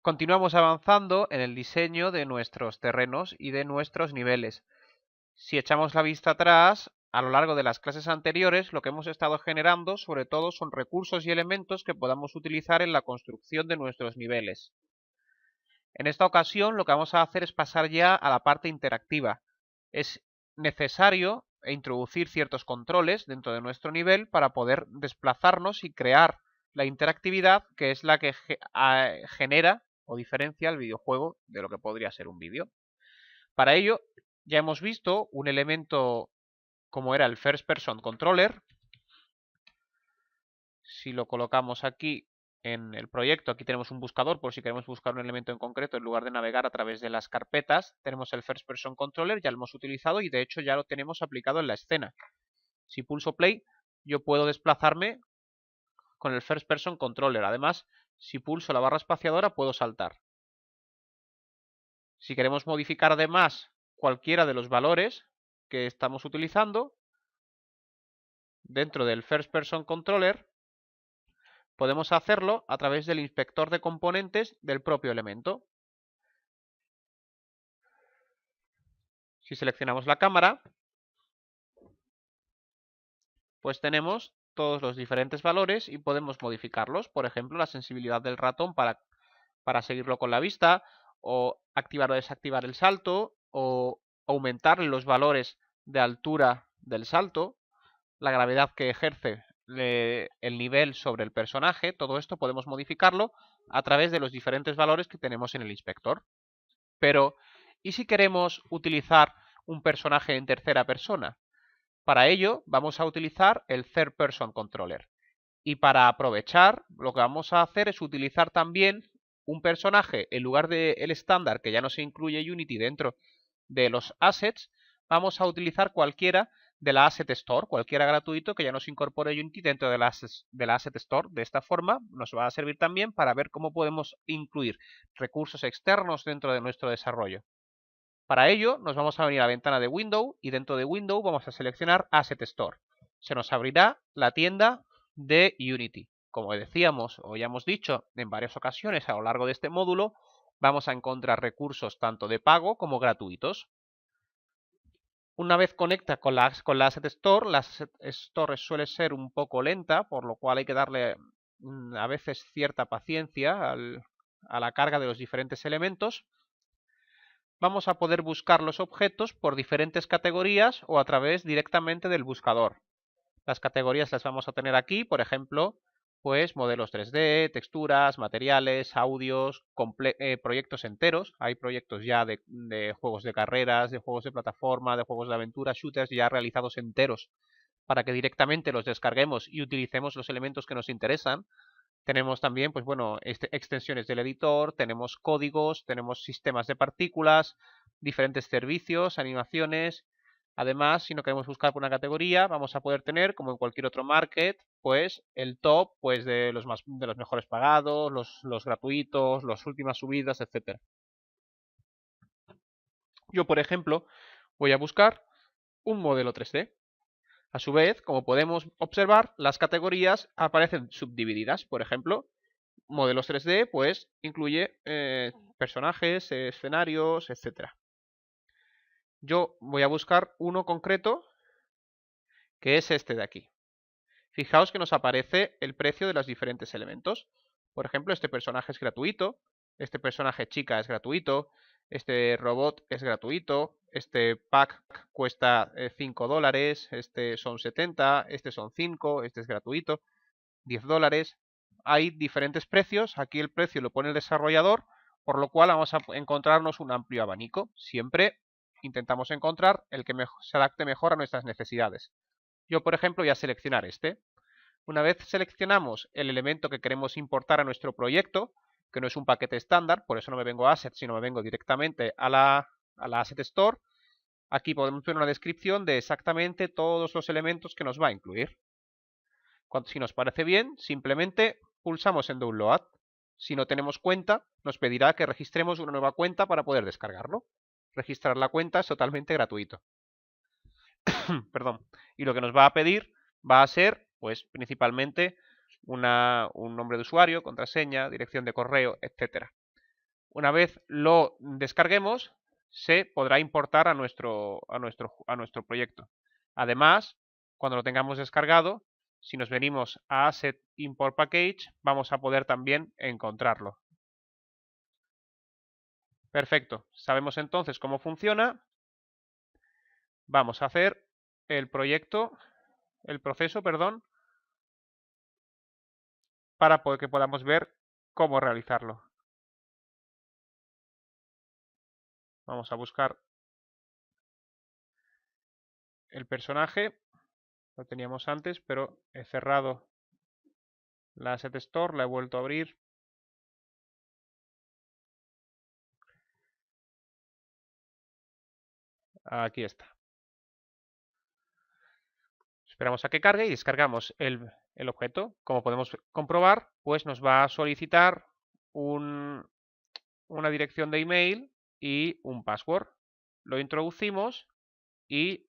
Continuamos avanzando en el diseño de nuestros terrenos y de nuestros niveles. Si echamos la vista atrás, a lo largo de las clases anteriores, lo que hemos estado generando sobre todo son recursos y elementos que podamos utilizar en la construcción de nuestros niveles. En esta ocasión lo que vamos a hacer es pasar ya a la parte interactiva. Es necesario introducir ciertos controles dentro de nuestro nivel para poder desplazarnos y crear la interactividad que es la que genera o diferencia el videojuego de lo que podría ser un vídeo. Para ello ya hemos visto un elemento como era el First Person Controller. Si lo colocamos aquí en el proyecto, aquí tenemos un buscador por si queremos buscar un elemento en concreto, en lugar de navegar a través de las carpetas, tenemos el First Person Controller, ya lo hemos utilizado y de hecho ya lo tenemos aplicado en la escena. Si pulso Play, yo puedo desplazarme con el First Person Controller. Además, si pulso la barra espaciadora, puedo saltar. Si queremos modificar además cualquiera de los valores que estamos utilizando, dentro del First Person Controller, podemos hacerlo a través del inspector de componentes del propio elemento. Si seleccionamos la cámara, pues tenemos todos los diferentes valores y podemos modificarlos. Por ejemplo, la sensibilidad del ratón para seguirlo con la vista, o activar o desactivar el salto, o aumentar los valores de altura del salto, la gravedad que ejerce el nivel sobre el personaje. Todo esto podemos modificarlo a través de los diferentes valores que tenemos en el inspector. Pero, ¿y si queremos utilizar un personaje en tercera persona? Para ello vamos a utilizar el Third Person Controller. Y para aprovechar, lo que vamos a hacer es utilizar también un personaje, en lugar del estándar que ya no se incluye Unity dentro de los assets, vamos a utilizar cualquiera de la Asset Store, cualquiera gratuito que ya nos incorpore Unity dentro de la Asset Store. De esta forma nos va a servir también para ver cómo podemos incluir recursos externos dentro de nuestro desarrollo. Para ello nos vamos a venir a la ventana de Window y dentro de Window vamos a seleccionar Asset Store. Se nos abrirá la tienda de Unity. Como decíamos o ya hemos dicho en varias ocasiones a lo largo de este módulo, vamos a encontrar recursos tanto de pago como gratuitos. Una vez conecta con la Asset Store, la Asset Store suele ser un poco lenta, por lo cual hay que darle a veces cierta paciencia a la carga de los diferentes elementos. Vamos a poder buscar los objetos por diferentes categorías o a través directamente del buscador. Las categorías las vamos a tener aquí, por ejemplo, pues modelos 3D, texturas, materiales, audios, proyectos enteros. Hay proyectos ya de juegos de carreras, de juegos de plataforma, de juegos de aventura, shooters ya realizados enteros para que directamente los descarguemos y utilicemos los elementos que nos interesan. Tenemos también, pues bueno, extensiones del editor, tenemos códigos, tenemos sistemas de partículas, diferentes servicios, animaciones. Además, si no queremos buscar por una categoría, vamos a poder tener, como en cualquier otro market, pues el top pues de los mejores pagados, los gratuitos, las últimas subidas, etc. Yo, por ejemplo, voy a buscar un modelo 3D. A su vez, como podemos observar, las categorías aparecen subdivididas. Por ejemplo, modelos 3D, pues incluye personajes, escenarios, etc. Yo voy a buscar uno concreto, que es este de aquí. Fijaos que nos aparece el precio de los diferentes elementos. Por ejemplo, este personaje es gratuito, este personaje chica es gratuito, este robot es gratuito, este pack cuesta $5, este son 70, este son 5, este es gratuito, $10. Hay diferentes precios, aquí el precio lo pone el desarrollador, por lo cual vamos a encontrarnos un amplio abanico. Siempre intentamos encontrar el que se adapte mejor a nuestras necesidades. Yo, por ejemplo, voy a seleccionar este. Una vez seleccionamos el elemento que queremos importar a nuestro proyecto, que no es un paquete estándar, por eso no me vengo a Assets, sino me vengo directamente a la Asset Store, aquí podemos ver una descripción de exactamente todos los elementos que nos va a incluir. Si nos parece bien, simplemente pulsamos en Download. Si no tenemos cuenta, nos pedirá que registremos una nueva cuenta para poder descargarlo. Registrar la cuenta es totalmente gratuito. Perdón. Y lo que nos va a pedir va a ser, pues, principalmente un nombre de usuario, contraseña, dirección de correo, etc. Una vez lo descarguemos, se podrá importar a nuestro proyecto. Además, cuando lo tengamos descargado, si nos venimos a Asset Import Package, vamos a poder también encontrarlo. Perfecto. Sabemos entonces cómo funciona. Vamos a hacer el proceso, para que podamos ver cómo realizarlo. Vamos a buscar el personaje. Lo teníamos antes, pero he cerrado la Asset Store, la he vuelto a abrir. Aquí está. Esperamos a que cargue y descargamos el objeto. Como podemos comprobar, pues nos va a solicitar una dirección de email y un password. Lo introducimos y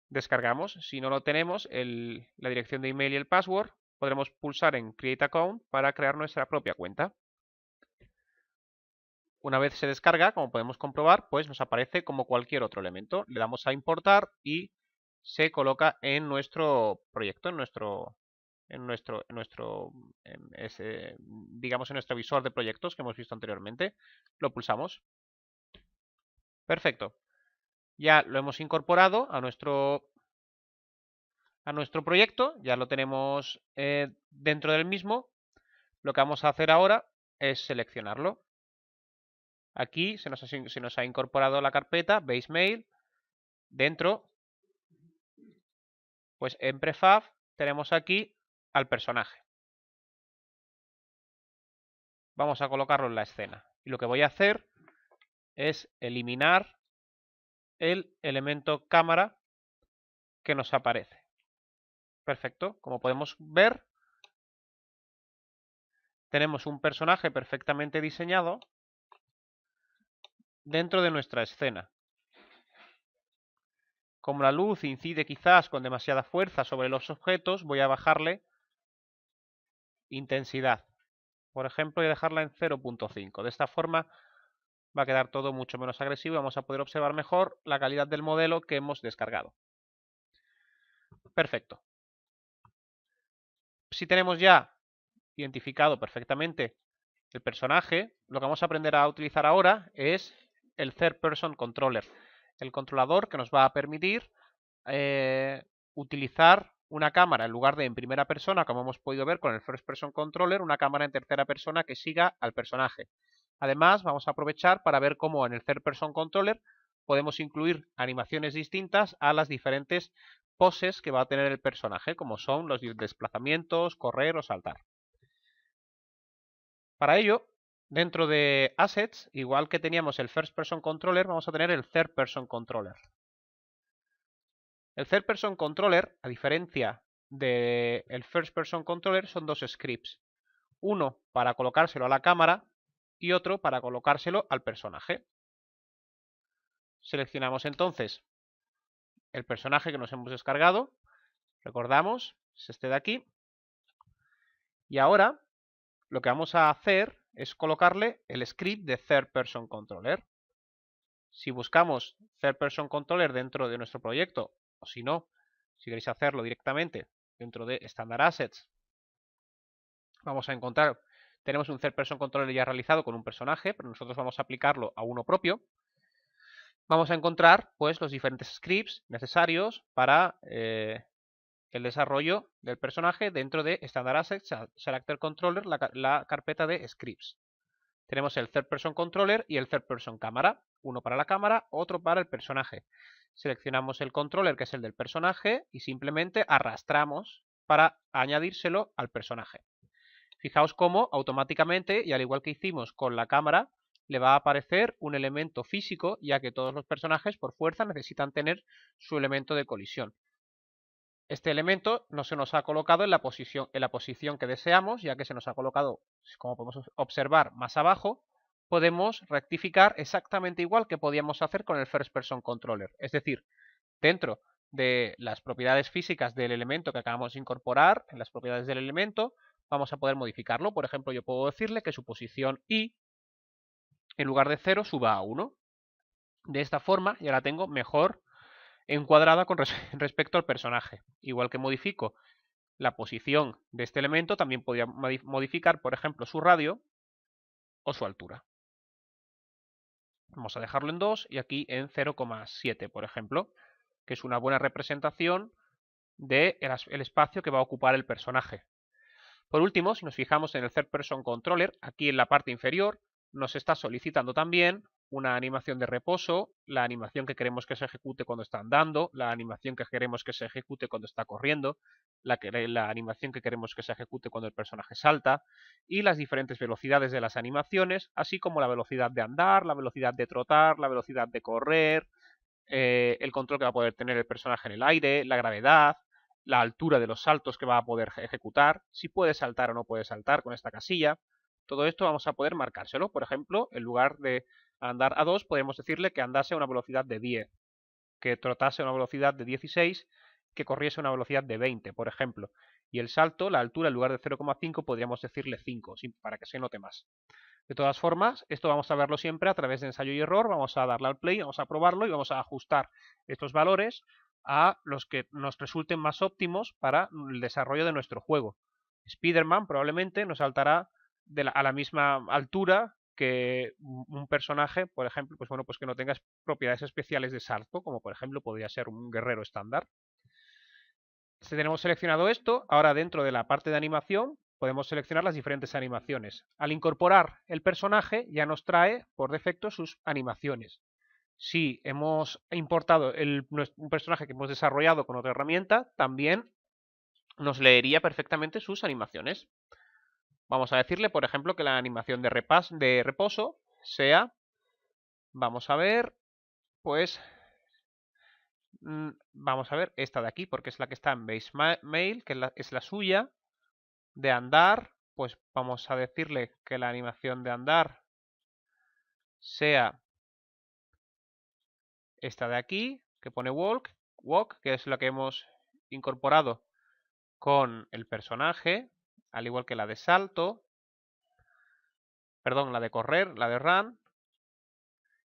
descargamos. Si no lo tenemos, la dirección de email y el password, podremos pulsar en Create Account para crear nuestra propia cuenta. Una vez se descarga, como podemos comprobar, pues nos aparece como cualquier otro elemento. Le damos a importar y se coloca en nuestro proyecto, digamos en nuestro visor de proyectos que hemos visto anteriormente. Lo pulsamos. Perfecto. Ya lo hemos incorporado a nuestro proyecto, ya lo tenemos dentro del mismo. Lo que vamos a hacer ahora es seleccionarlo. Aquí se nos ha incorporado la carpeta Base Mail. Dentro, pues en Prefab tenemos aquí al personaje. Vamos a colocarlo en la escena. Y lo que voy a hacer es eliminar el elemento cámara que nos aparece. Perfecto. Como podemos ver, tenemos un personaje perfectamente diseñado dentro de nuestra escena. Como la luz incide quizás con demasiada fuerza sobre los objetos, voy a bajarle intensidad. Por ejemplo, voy a dejarla en 0.5. De esta forma va a quedar todo mucho menos agresivo y vamos a poder observar mejor la calidad del modelo que hemos descargado. Perfecto. Si tenemos ya identificado perfectamente el personaje, lo que vamos a aprender a utilizar ahora es el Third Person Controller, el controlador que nos va a permitir utilizar una cámara en lugar de en primera persona, como hemos podido ver con el First Person Controller, una cámara en tercera persona que siga al personaje. Además, vamos a aprovechar para ver cómo en el Third Person Controller podemos incluir animaciones distintas a las diferentes poses que va a tener el personaje, como son los desplazamientos, correr o saltar. Para ello, dentro de Assets, igual que teníamos el First Person Controller, vamos a tener el Third Person Controller. El Third Person Controller, a diferencia del First Person Controller, son dos scripts. Uno para colocárselo a la cámara y otro para colocárselo al personaje. Seleccionamos entonces el personaje que nos hemos descargado. Recordamos, es este de aquí. Y ahora lo que vamos a hacer es colocarle el script de Third Person Controller. Si buscamos Third Person Controller dentro de nuestro proyecto, o si no, si queréis hacerlo directamente dentro de Standard Assets, vamos a encontrar, tenemos un Third Person Controller ya realizado con un personaje, pero nosotros vamos a aplicarlo a uno propio. Vamos a encontrar pues los diferentes scripts necesarios para el desarrollo del personaje dentro de Standard Assets Character Controller, la carpeta de scripts. Tenemos el Third Person Controller y el Third Person Camera, uno para la cámara, otro para el personaje. Seleccionamos el controller, que es el del personaje, y simplemente arrastramos para añadírselo al personaje. Fijaos cómo automáticamente, y al igual que hicimos con la cámara, le va a aparecer un elemento físico, ya que todos los personajes por fuerza necesitan tener su elemento de colisión. Este elemento no se nos ha colocado en la posición que deseamos, ya que se nos ha colocado, como podemos observar más abajo. Podemos rectificar exactamente igual que podíamos hacer con el First Person Controller. Es decir, dentro de las propiedades físicas del elemento que acabamos de incorporar, en las propiedades del elemento, vamos a poder modificarlo. Por ejemplo, yo puedo decirle que su posición Y en lugar de 0 suba a 1. De esta forma ya la tengo mejor encuadrada con respecto al personaje. Igual que modifico la posición de este elemento, también podría modificar, por ejemplo, su radio o su altura. Vamos a dejarlo en 2 y aquí en 0,7, por ejemplo, que es una buena representación del espacio que va a ocupar el personaje. Por último, si nos fijamos en el Third Person Controller, aquí en la parte inferior nos está solicitando también una animación de reposo, la animación que queremos que se ejecute cuando está andando, la animación que queremos que se ejecute cuando está corriendo, la animación que queremos que se ejecute cuando el personaje salta, y las diferentes velocidades de las animaciones, así como la velocidad de andar, la velocidad de trotar, la velocidad de correr, el control que va a poder tener el personaje en el aire, la gravedad, la altura de los saltos que va a poder ejecutar, si puede saltar o no puede saltar con esta casilla. Todo esto vamos a poder marcárselo. Por ejemplo, en lugar de andar a 2, podemos decirle que andase a una velocidad de 10, que trotase a una velocidad de 16, que corriese a una velocidad de 20, por ejemplo. Y el salto, la altura, en lugar de 0,5, podríamos decirle 5, para que se note más. De todas formas, esto vamos a verlo siempre a través de ensayo y error. Vamos a darle al play, vamos a probarlo y vamos a ajustar estos valores a los que nos resulten más óptimos para el desarrollo de nuestro juego. Spider-Man probablemente nos saltará a la misma altura que un personaje, por ejemplo, pues que no tenga propiedades especiales de salto, como por ejemplo podría ser un guerrero estándar. Si tenemos seleccionado esto, ahora dentro de la parte de animación podemos seleccionar las diferentes animaciones. Al incorporar el personaje ya nos trae por defecto sus animaciones. Si hemos importado un personaje que hemos desarrollado con otra herramienta, también nos leería perfectamente sus animaciones. Vamos a decirle, por ejemplo, que la animación de reposo sea, vamos a ver, pues, vamos a ver esta de aquí, porque es la que está en Base Mail, que es la suya. De andar, pues vamos a decirle que la animación de andar sea esta de aquí, que pone walk, que es la que hemos incorporado con el personaje, al igual que la de salto, perdón, la de correr, la de run,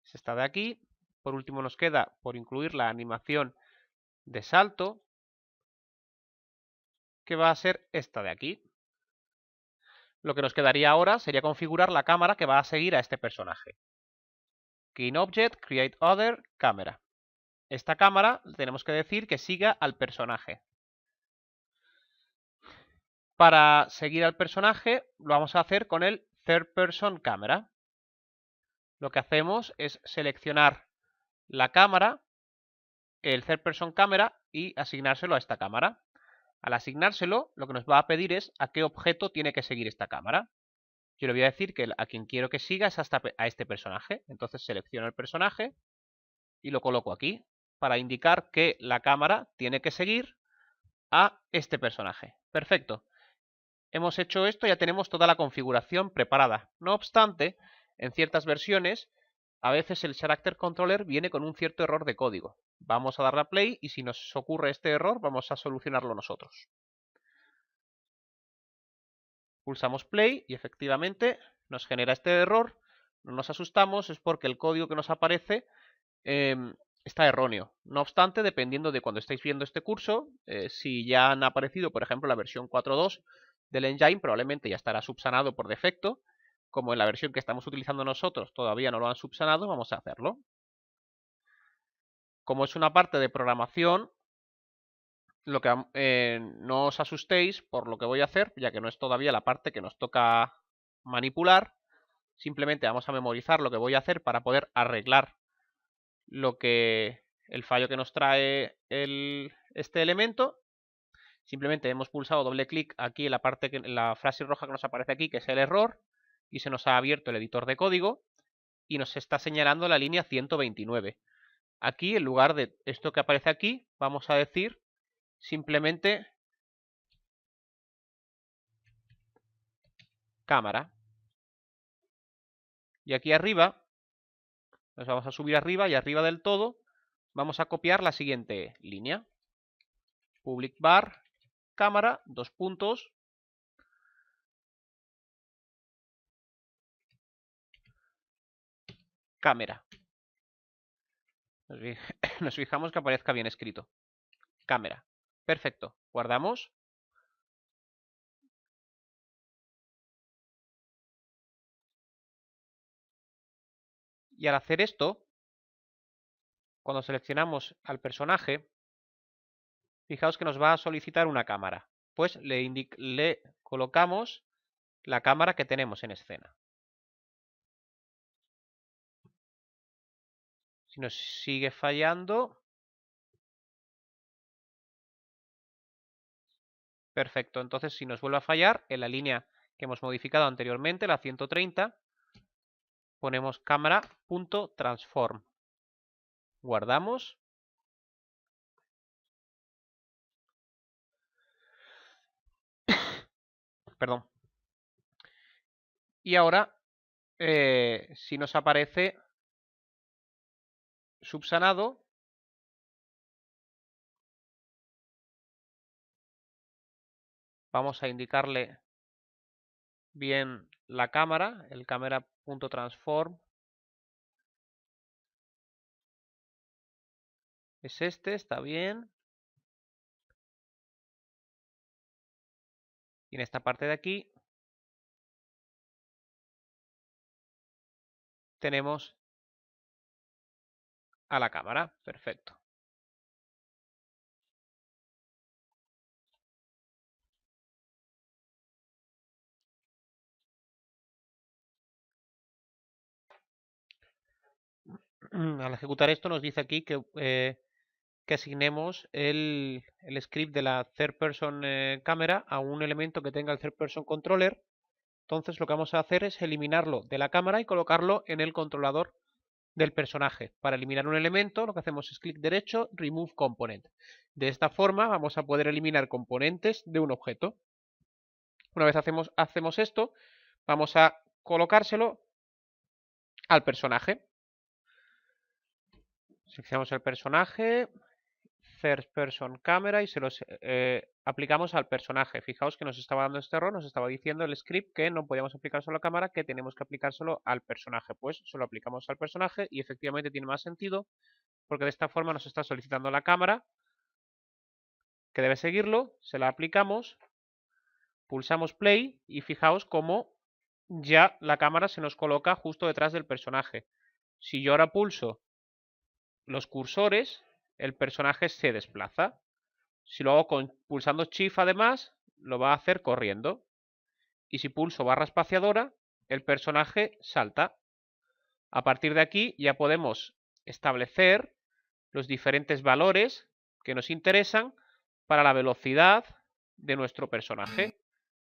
es esta de aquí. Por último nos queda por incluir la animación de salto, que va a ser esta de aquí. Lo que nos quedaría ahora sería configurar la cámara que va a seguir a este personaje. Key in Object, Create Other, Camera. Esta cámara tenemos que decir que siga al personaje. Para seguir al personaje lo vamos a hacer con el Third Person Camera. Lo que hacemos es seleccionar la cámara, el Third Person Camera, y asignárselo a esta cámara. Al asignárselo, lo que nos va a pedir es a qué objeto tiene que seguir esta cámara. Yo le voy a decir que a quien quiero que siga es a este personaje. Entonces selecciono el personaje y lo coloco aquí para indicar que la cámara tiene que seguir a este personaje. Perfecto. Hemos hecho esto, ya tenemos toda la configuración preparada. No obstante, en ciertas versiones, a veces el Character Controller viene con un cierto error de código. Vamos a darle a play y si nos ocurre este error, vamos a solucionarlo nosotros. Pulsamos play y efectivamente nos genera este error. No nos asustamos, es porque el código que nos aparece está erróneo. No obstante, dependiendo de cuando estáis viendo este curso, si ya han aparecido, por ejemplo, la versión 4.2 del engine, probablemente ya estará subsanado por defecto. Como en la versión que estamos utilizando nosotros todavía no lo han subsanado, vamos a hacerlo. Como es una parte de programación, lo que no os asustéis por lo que voy a hacer, ya que no es todavía la parte que nos toca manipular. Simplemente vamos a memorizar lo que voy a hacer para poder arreglar el fallo que nos trae este elemento. Simplemente hemos pulsado doble clic aquí en la frase roja que nos aparece aquí, que es el error, y se nos ha abierto el editor de código y nos está señalando la línea 129. Aquí, en lugar de esto que aparece aquí, vamos a decir simplemente cámara. Y aquí arriba, nos vamos a subir arriba y arriba del todo vamos a copiar la siguiente línea. Public var, cámara, dos puntos. cámara. Nos fijamos que aparezca bien escrito. Cámara. Perfecto. Guardamos. Y al hacer esto, cuando seleccionamos al personaje, fijaos que nos va a solicitar una cámara. Pues le colocamos la cámara que tenemos en escena. Si nos sigue fallando... Perfecto, entonces si nos vuelve a fallar, en la línea que hemos modificado anteriormente, la 130, ponemos cámara.transform. Guardamos. Perdón. Y ahora, si nos aparece subsanado, vamos a indicarle bien la cámara, el cámara.transform. Es este, está bien. Y en esta parte de aquí tenemos a la cámara. Perfecto. Al ejecutar esto nos dice aquí que asignemos el script de la third person camera a un elemento que tenga el third person controller. Entonces lo que vamos a hacer es eliminarlo de la cámara y colocarlo en el controlador del personaje. Para eliminar un elemento lo que hacemos es clic derecho, remove component. De esta forma vamos a poder eliminar componentes de un objeto. Una vez hacemos esto, vamos a colocárselo al personaje. Seleccionamos el personaje, First Person Camera, y se los aplicamos al personaje. Fijaos que nos estaba dando este error, nos estaba diciendo el script que no podíamos aplicárselo a la cámara, que tenemos que aplicárselo al personaje. Pues se lo aplicamos al personaje y efectivamente tiene más sentido, porque de esta forma nos está solicitando la cámara, que debe seguirlo, se la aplicamos, pulsamos play y fijaos cómo ya la cámara se nos coloca justo detrás del personaje. Si yo ahora pulso los cursores, el personaje se desplaza. Si lo hago pulsando Shift además, lo va a hacer corriendo. Y si pulso barra espaciadora, el personaje salta. A partir de aquí ya podemos establecer los diferentes valores que nos interesan para la velocidad de nuestro personaje.